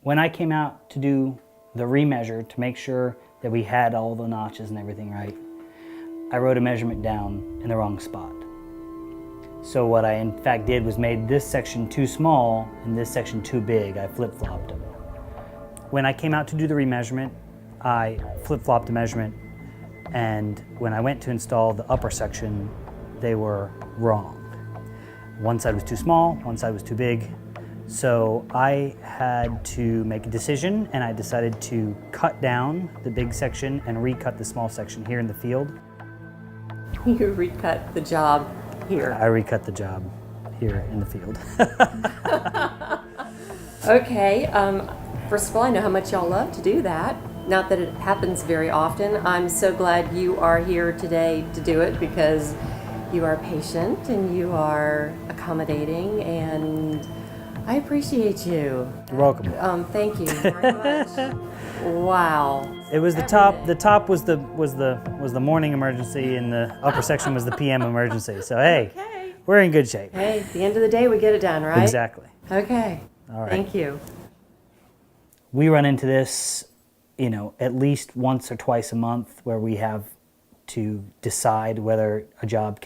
When I came out to do the remeasure to make sure that we had all the notches and everything right, I wrote a measurement down in the wrong spot. So what I in fact did was made this section too small and this section too big. I flip-flopped them. When I came out to do the remeasurement, I flip-flopped the measurement, and when I went to install the upper section, they were wrong. One side was too small, one side was too big. So I had to make a decision, and I decided to cut down the big section and recut the small section here in the field. You recut the job here. I recut the job here in the field. Okay, first of all, I know how much y'all love to do that. Not that it happens very often. I'm so glad you are here today to do it because you are patient and you are accommodating, and I appreciate you. You're welcome. Thank you very much. Wow. It was the top. The top was the morning emergency, and the upper section was the PM emergency. So hey, Okay. we're in good shape. Hey, at the end of the day, we get it done, right? Exactly. Okay. All right. Thank you. We run into this, at least once or twice a month, where we have to decide whether a job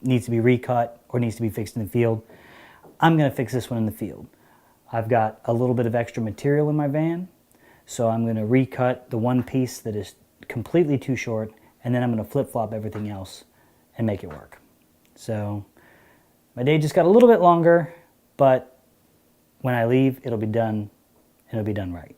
needs to be recut or needs to be fixed in the field. I'm going to fix this one in the field. I've got a little bit of extra material in my van, so I'm going to recut the one piece that is completely too short, and then I'm going to flip-flop everything else and make it work. So my day just got a little bit longer, but when I leave, it'll be done, and it'll be done right.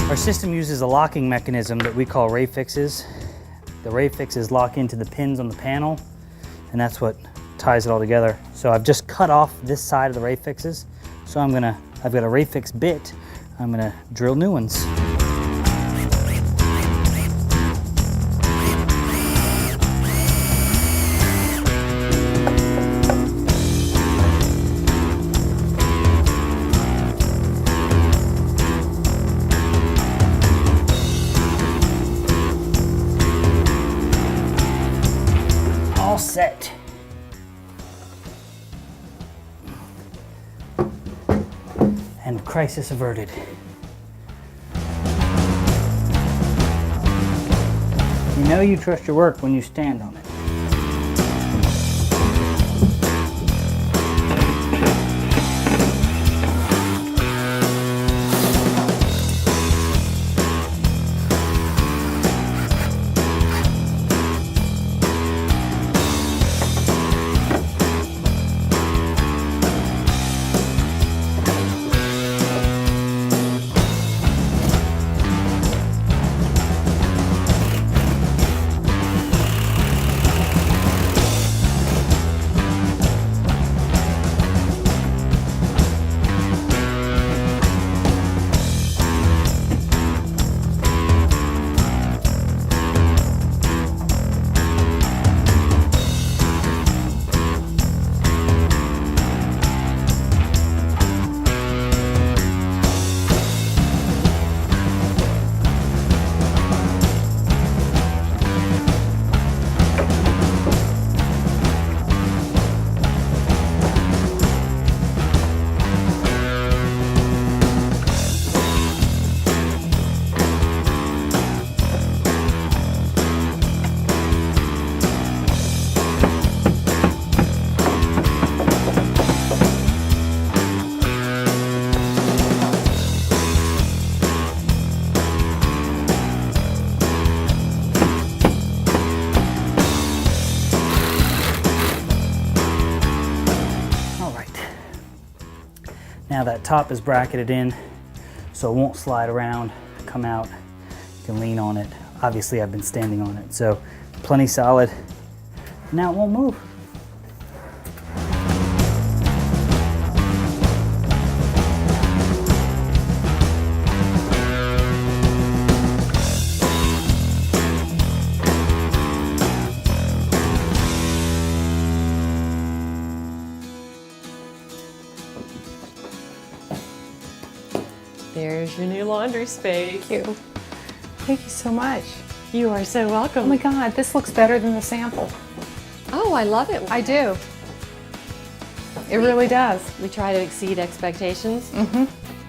Our system uses a locking mechanism that we call ray fixes. The ray fixes lock into the pins on the panel, and that's what ties it all together. So I've just cut off this side of the ray fixes. So I've got a ray fix bit. I'm gonna drill new ones. All set. And crisis averted. You know you trust your work when you stand on it. Now that top is bracketed in, so it won't slide around, come out. You can lean on it. Obviously I've been standing on it, so plenty solid. Now it won't move. There's your new laundry space. Thank you. Thank you so much. You are so welcome. Oh my God, this looks better than the sample. Oh, I love it. I do. It really does. We try to exceed expectations.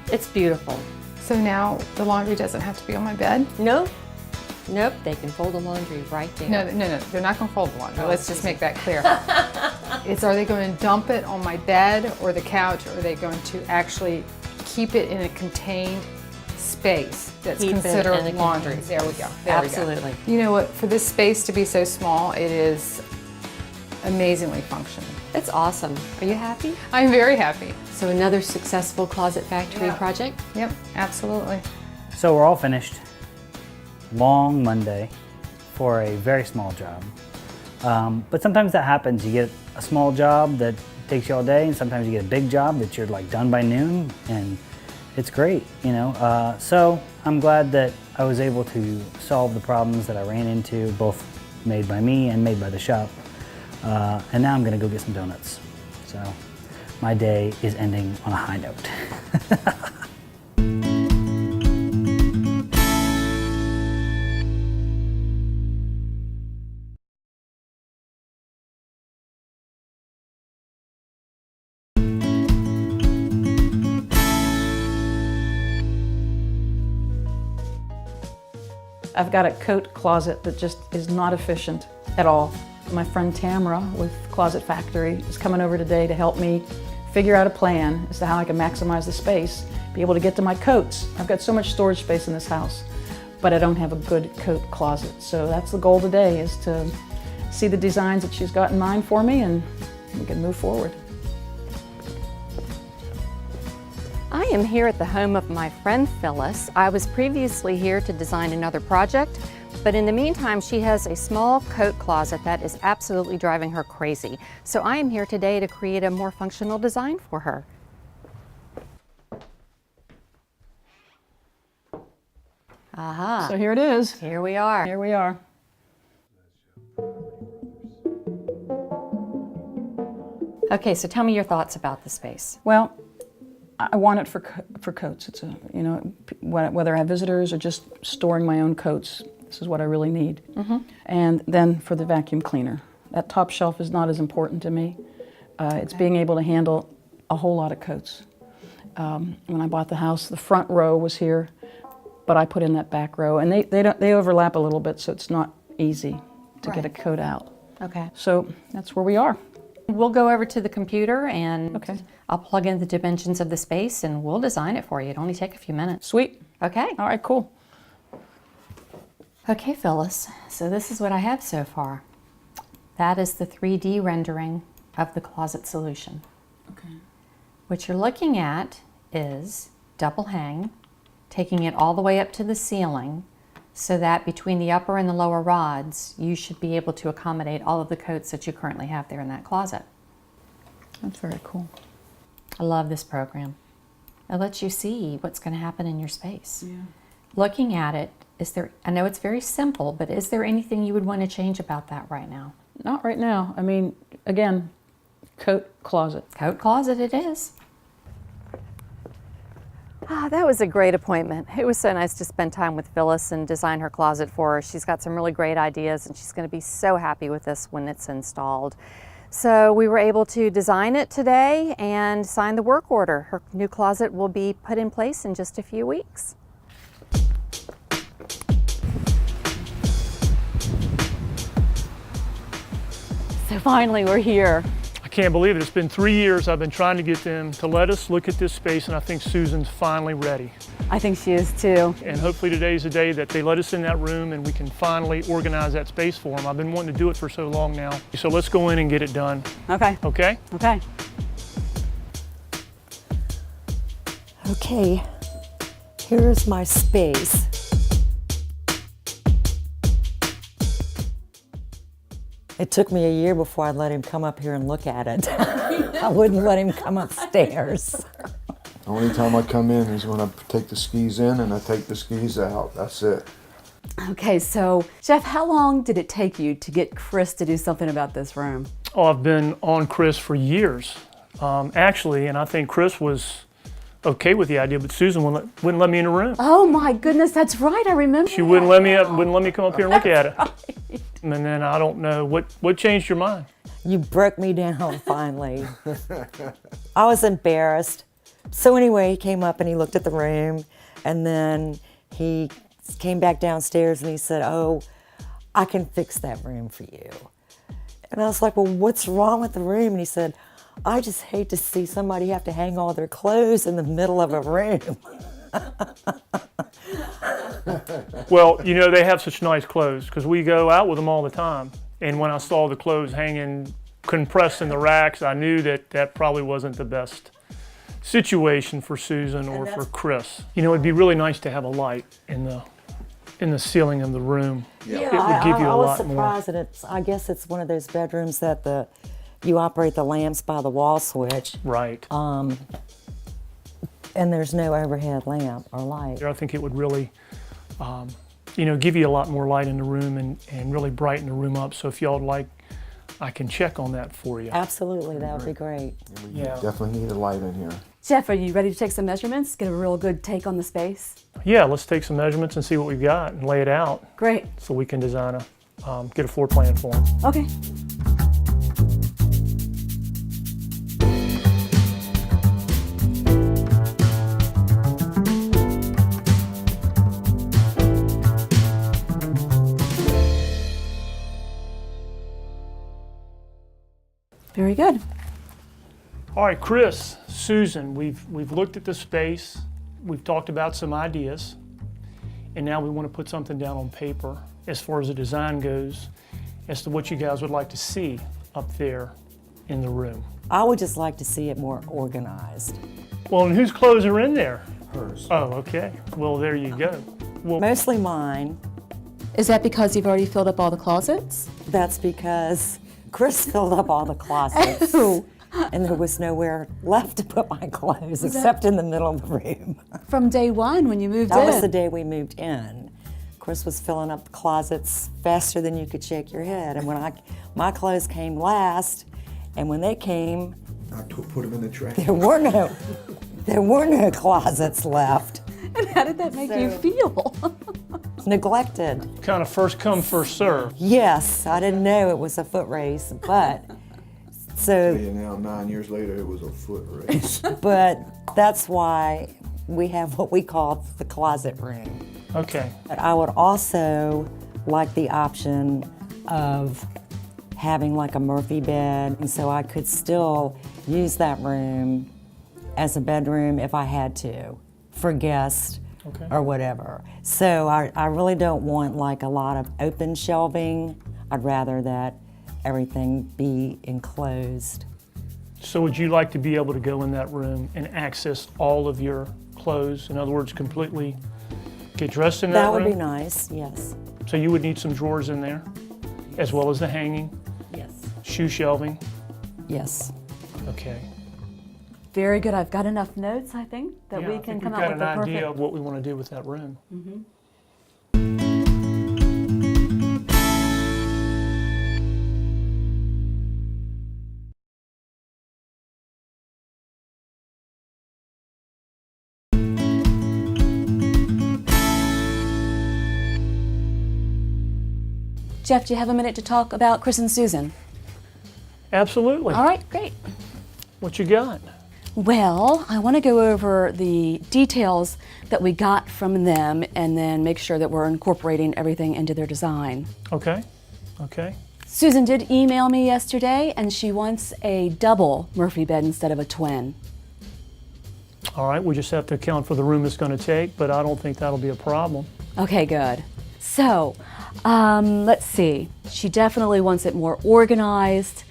It's beautiful. So now the laundry doesn't have to be on my bed? Nope. Nope, they can fold the laundry right there. No, they're not going to fold the laundry. Let's just make that clear. Are they going to dump it on my bed or the couch, or are they going to actually keep it in a contained space that's Keep it considered in a laundry? contained There we go. There Absolutely. we go. You know what? For this space to be so small, it is amazingly functional. It's awesome. Are you happy? I'm very happy. So another successful Closet Factory project? Yep, absolutely. So we're all finished. Long Monday for a very small job. But sometimes that happens. You get a small job that takes you all day, and sometimes you get a big job that you're like done by noon, and it's great, you know. So I'm glad that I was able to solve the problems that I ran into, both made by me and made by the shop. And now I'm gonna go get some donuts. So my day is ending on a high note. I've got a coat closet that just is not efficient at all. My friend Tamra with Closet Factory is coming over today to help me figure out a plan as to how I can maximize the space, be able to get to my coats. I've got so much storage space in this house, but I don't have a good coat closet. So that's the goal today, is to see the designs that she's got in mind for me, and we can move forward. I am here at the home of my friend Phyllis. I was previously here to design another project, but in the meantime, she has a small coat closet that is absolutely driving her crazy. So I am here today to create a more functional design for her. Aha. So here it is. Here we are. Here we are. Okay, so tell me your thoughts about the space. Well, I want it for coats. It's whether I have visitors or just storing my own coats, this is what I really need. And then for the vacuum cleaner. That top shelf is not as important to me. It's being able to handle a whole lot of coats. When I bought the house, the front row was here, but I put in that back row, and they overlap a little bit, so it's not easy to get a coat out. Okay. So that's where we are. We'll go over to the computer and Okay. I'll plug in the dimensions of the space and we'll design it for you. It'll only take a few minutes. Sweet. Okay. All right, cool. Okay, Phyllis, so this is what I have so far. That is the 3D rendering of the closet solution. Okay. What you're looking at is double hang, taking it all the way up to the ceiling so that between the upper and the lower rods, you should be able to accommodate all of the coats that you currently have there in that closet. That's very cool. I love this program. It lets you see what's going to happen in your space. Yeah. Looking at it, I know it's very simple, but is there anything you would want to change about that right now? Not right now. I mean, again, coat closet. Coat closet it is. That was a great appointment. It was so nice to spend time with Phyllis and design her closet for her. She's got some really great ideas and she's going to be so happy with this when it's installed. So we were able to design it today and sign the work order. Her new closet will be put in place in just a few weeks. So finally we're here. I can't believe it. It's been 3 years I've been trying to get them to let us look at this space, and I think Susan's finally ready. I think she is too. And hopefully today's the day that they let us in that room and we can finally organize that space for them. I've been wanting to do it for so long now. So let's go in and get it done. Okay. Okay? Okay. Okay, here's my space. It took me a year before I let him come up here and look at it. I wouldn't let him come upstairs. The only time I come in is when I take the skis in and I take the skis out. That's it. Okay, so Jeff, how long did it take you to get Chris to do something about this room? Oh, I've been on Chris for years, actually, and I think Chris was okay with the idea, but Susan wouldn't let me in the room. Oh my goodness, that's right. I remember. She wouldn't let me come up here and look at it. And then I don't know what changed your mind. You broke me down finally. I was embarrassed. So anyway, he came up and he looked at the room, and then he came back downstairs and he said, "Oh, I can fix that room for you." And I was like, "Well, what's wrong with the room?" And he said, "I just hate to see somebody have to hang all their clothes in the middle of a room." Well, you know, they have such nice clothes because we go out with them all the time. And when I saw the clothes hanging compressed in the racks, I knew that probably wasn't the best situation for Susan or for Chris. You know, it'd be really nice to have a light in the ceiling of the room. Yeah, It would give you I a was lot more. surprised. I guess it's one of those bedrooms that you operate the lamps by the wall switch, Right. and there's no overhead lamp or light. I think it would really, you know, give you a lot more light in the room and really brighten the room up. So if y'all like, I can check on that for you. Absolutely, that would be great. We Yeah. definitely need a light in here. Jeff, are you ready to take some measurements? Get a real good take on the space? Yeah, let's take some measurements and see what we've got and lay it out Great. so we can design get a floor plan for them. Okay. Very good. All right, Chris, Susan, we've looked at the space, we've talked about some ideas, and now we want to put something down on paper as far as the design goes, as to what you guys would like to see up there in the room. I would just like to see it more organized. Well, and whose clothes are in there? Hers. Oh, okay. Well, there you go. Well, Mostly mine. Is that because you've already filled up all the closets? That's because Chris filled up all the closets. Oh. And there was nowhere left to put my clothes except in the middle of the room. From day one when you moved That in? was the day we moved in. Chris was filling up the closets faster than you could shake your head. And when my clothes came last, and when they came, I put them in the trash. there were no closets left. And how did that make you feel? Neglected. kind of first come, first serve. Yes, I didn't know it was a foot race, but so. Yeah, now 9 years later, it was a foot race. But that's why we have what we call the closet room. Okay. But I would also like the option of having like a Murphy bed, and so I could still use that room as a bedroom if I had to, for guests Okay. or whatever. So I really don't want like a lot of open shelving. I'd rather that everything be enclosed. So would you like to be able to go in that room and access all of your clothes? In other words, completely get dressed in that That room? would be nice, yes. So you would need some drawers in there, as well as the hanging, Yes. shoe shelving. Yes. Okay. Very good. I've got enough notes, I think, that Yeah, we I can think come we've up got with the an perfect. idea of what we want to do with that room. Jeff, do you have a minute to talk about Chris and Susan? Absolutely. All right, great. What you got? Well, I want to go over the details that we got from them and then make sure that we're incorporating everything into their design. Okay. Okay. Susan did email me yesterday and she wants a double Murphy bed instead of a twin. All right. We just have to account for the room it's going to take, but I don't think that'll be a problem. Okay, good. So, let's see. She definitely wants it more organized.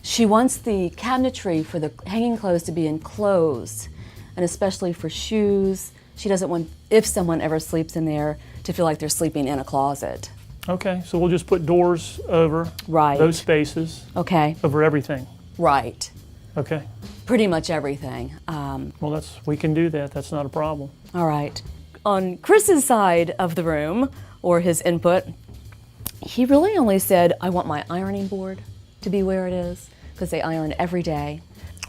She wants the cabinetry for the hanging clothes to be enclosed, and especially for shoes. She doesn't want, if someone ever sleeps in there, to feel like they're sleeping in a closet. Okay. So we'll just put doors over Right. those spaces, Okay, over everything. right. Okay. Pretty much everything. Well, we can do that. That's not a problem. All right. On Chris's side of the room, or his input, he really only said, I want my ironing board to be where it is, because they iron every day.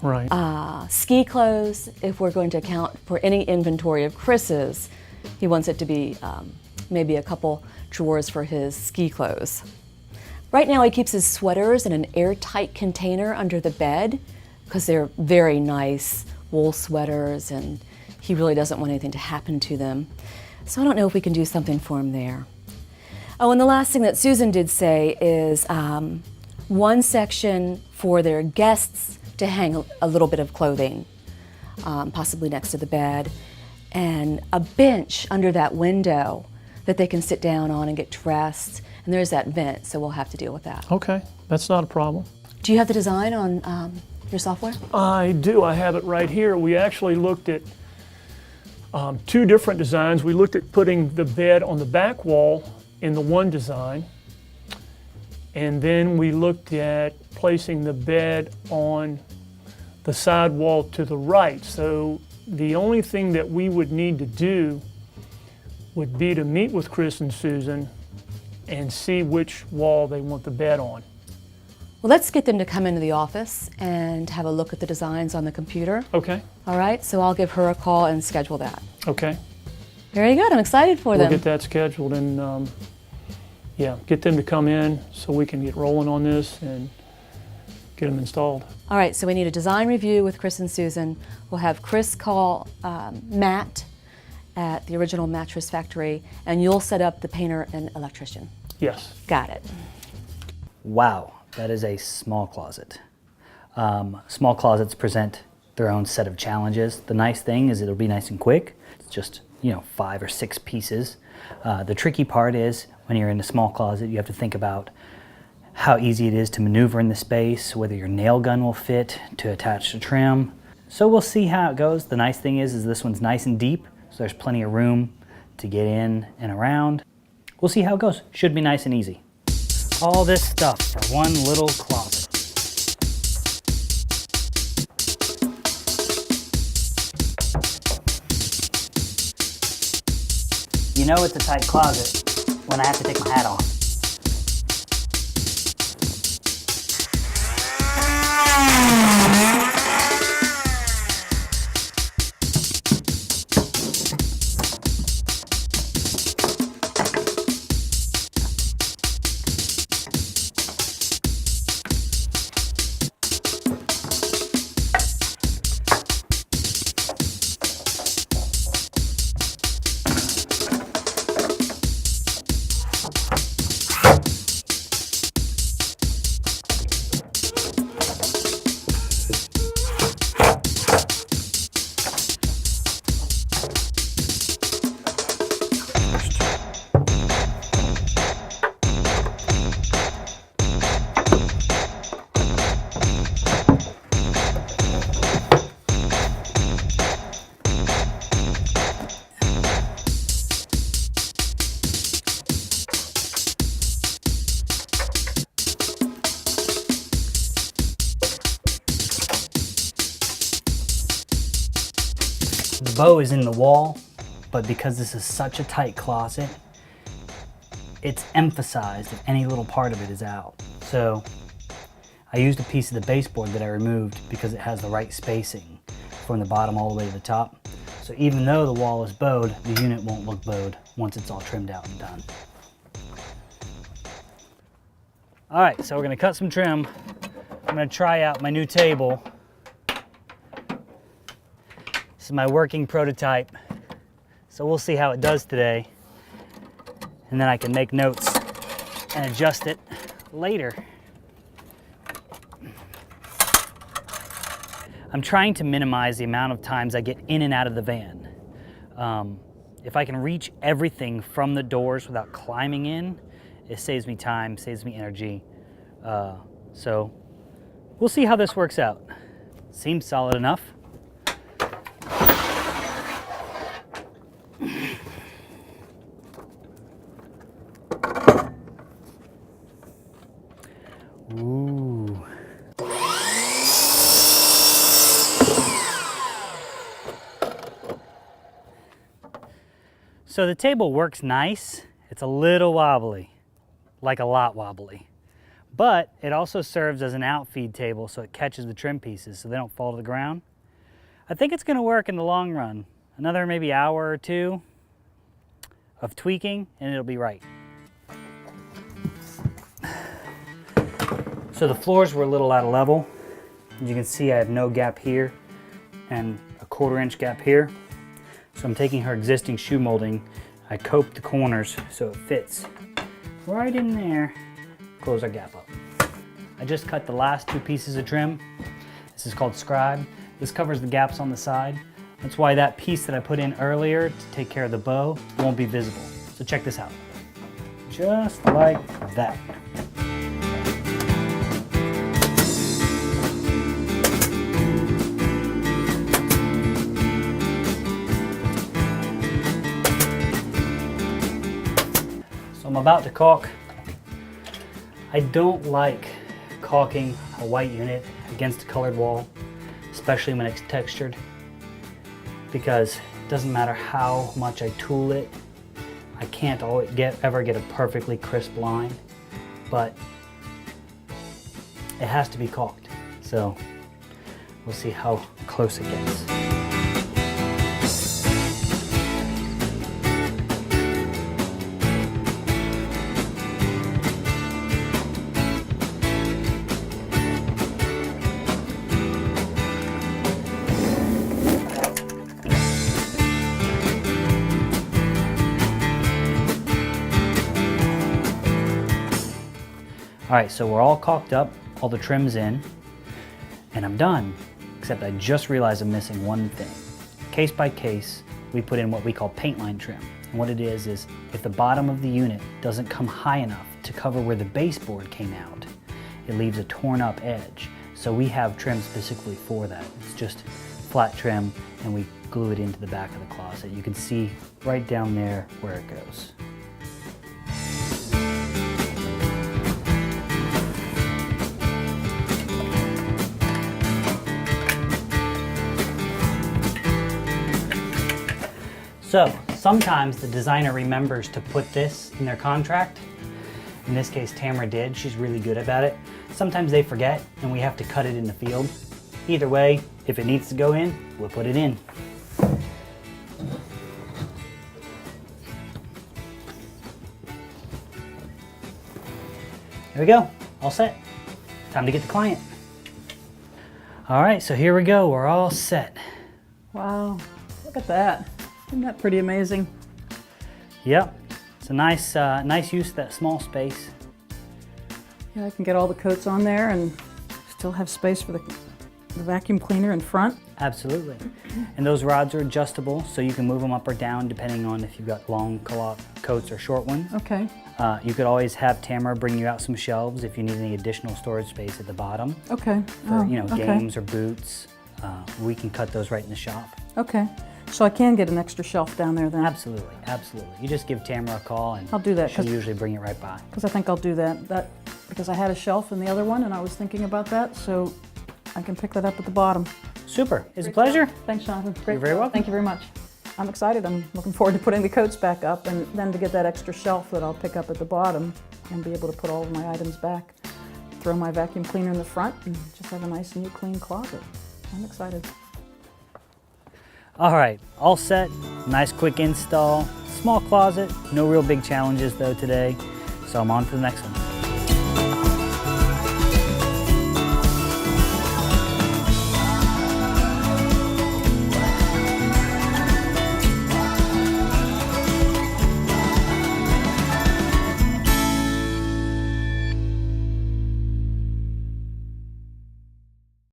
Right. Ski clothes, if we're going to account for any inventory of Chris's, he wants it to be maybe a couple drawers for his ski clothes. Right now he keeps his sweaters in an airtight container under the bed because they're very nice wool sweaters and he really doesn't want anything to happen to them. So I don't know if we can do something for him there. Oh, and the last thing that Susan did say is one section for their guests to hang a little bit of clothing, possibly next to the bed, and a bench under that window that they can sit down on and get dressed. And there's that vent, so we'll have to deal with that. Okay, that's not a problem. Do you have the design on your software? I do. I have it right here. We actually looked at two different designs. We looked at putting the bed on the back wall in the one design, and then we looked at placing the bed on the side wall to the right. So the only thing that we would need to do would be to meet with Chris and Susan and see which wall they want the bed on. Well, let's get them to come into the office and have a look at the designs on the computer. Okay. All right, so I'll give her a call and schedule that. Okay. Very good, I'm excited for We'll them. get that scheduled and yeah, get them to come in so we can get rolling on this and get them installed. All right, so we need a design review with Chris and Susan. We'll have Chris call Matt at the Original Mattress Factory, and you'll set up the painter and electrician. Yes. Got it. Wow, that is a small closet. Small closets present their own set of challenges. The nice thing is it'll be nice and quick. It's just, 5 or 6 pieces. The tricky part is when you're in a small closet, you have to think about how easy it is to maneuver in the space, whether your nail gun will fit to attach the trim. So we'll see how it goes. The nice thing is this one's nice and deep, so there's plenty of room to get in and around. We'll see how it goes. Should be nice and easy. All this stuff for one little closet. You know it's a tight closet when I have to take my hat off. The bow is in the wall, but because this is such a tight closet, it's emphasized if any little part of it is out. So I used a piece of the baseboard that I removed because it has the right spacing from the bottom all the way to the top. So even though the wall is bowed, the unit won't look bowed once it's all trimmed out and done. All right, so we're gonna cut some trim. I'm gonna try out my new table. This is my working prototype. So we'll see how it does today. And then I can make notes and adjust it later. I'm trying to minimize the amount of times I get in and out of the van. If I can reach everything from the doors without climbing in, it saves me time, saves me energy. So we'll see how this works out. Seems solid enough. Ooh. So the table works nice. It's a little wobbly, like a lot wobbly. But it also serves as an outfeed table so it catches the trim pieces so they don't fall to the ground. I think it's gonna work in the long run. Another maybe hour or two of tweaking and it'll be right. So the floors were a little out of level. As you can see, I have no gap here and a 1/4 inch gap here. So I'm taking her existing shoe molding. I coped the corners so it fits right in there. Close our gap up. I just cut the last 2 pieces of trim. This is called scribe. This covers the gaps on the side. That's why that piece that I put in earlier to take care of the bow won't be visible. So check this out. Just like that. So I'm about to caulk. I don't like caulking a white unit against a colored wall, especially when it's textured, because it doesn't matter how much I tool it, I can't always ever get a perfectly crisp line, but it has to be caulked. So we'll see how close it gets. All right, so we're all caulked up, all the trim's in, and I'm done. Except I just realized I'm missing one thing. Case by case, we put in what we call paint line trim. And what it is if the bottom of the unit doesn't come high enough to cover where the baseboard came out, it leaves a torn up edge. So we have trim specifically for that. It's just flat trim, and we glue it into the back of the closet. You can see right down there where it goes. So sometimes the designer remembers to put this in their contract. In this case, Tamra did. She's really good about it. Sometimes they forget and we have to cut it in the field. Either way, if it needs to go in, we'll put it in. There we go, all set. Time to get the client. All right, so here we go, we're all set. Wow, look at that. Isn't that pretty amazing? Yep, it's a nice use of that small space. Yeah, I can get all the coats on there and still have space for the vacuum cleaner in front. Absolutely. And those rods are adjustable, so you can move them up or down depending on if you've got long coats or short ones. Okay. You could always have Tamra bring you out some shelves if you need any additional storage space at the bottom. Okay. For, okay. games or boots. We can cut those right in the shop. Okay. So I can get an extra shelf down there then? Absolutely, absolutely. You just give Tamra a call and I'll do that, she'll usually bring it right by. Because I think I'll do that. Because I had a shelf in the other one and I was thinking about that, so I can pick that up at the bottom. Super, it's a pleasure. Thanks, Jonathan. Great. You're very welcome. Thank you very much. I'm excited. I'm looking forward to putting the coats back up and then to get that extra shelf that I'll pick up at the bottom and be able to put all of my items back. Throw my vacuum cleaner in the front and just have a nice new clean closet. I'm excited. All right, all set, nice quick install, small closet, no real big challenges though today, so I'm on to the next one.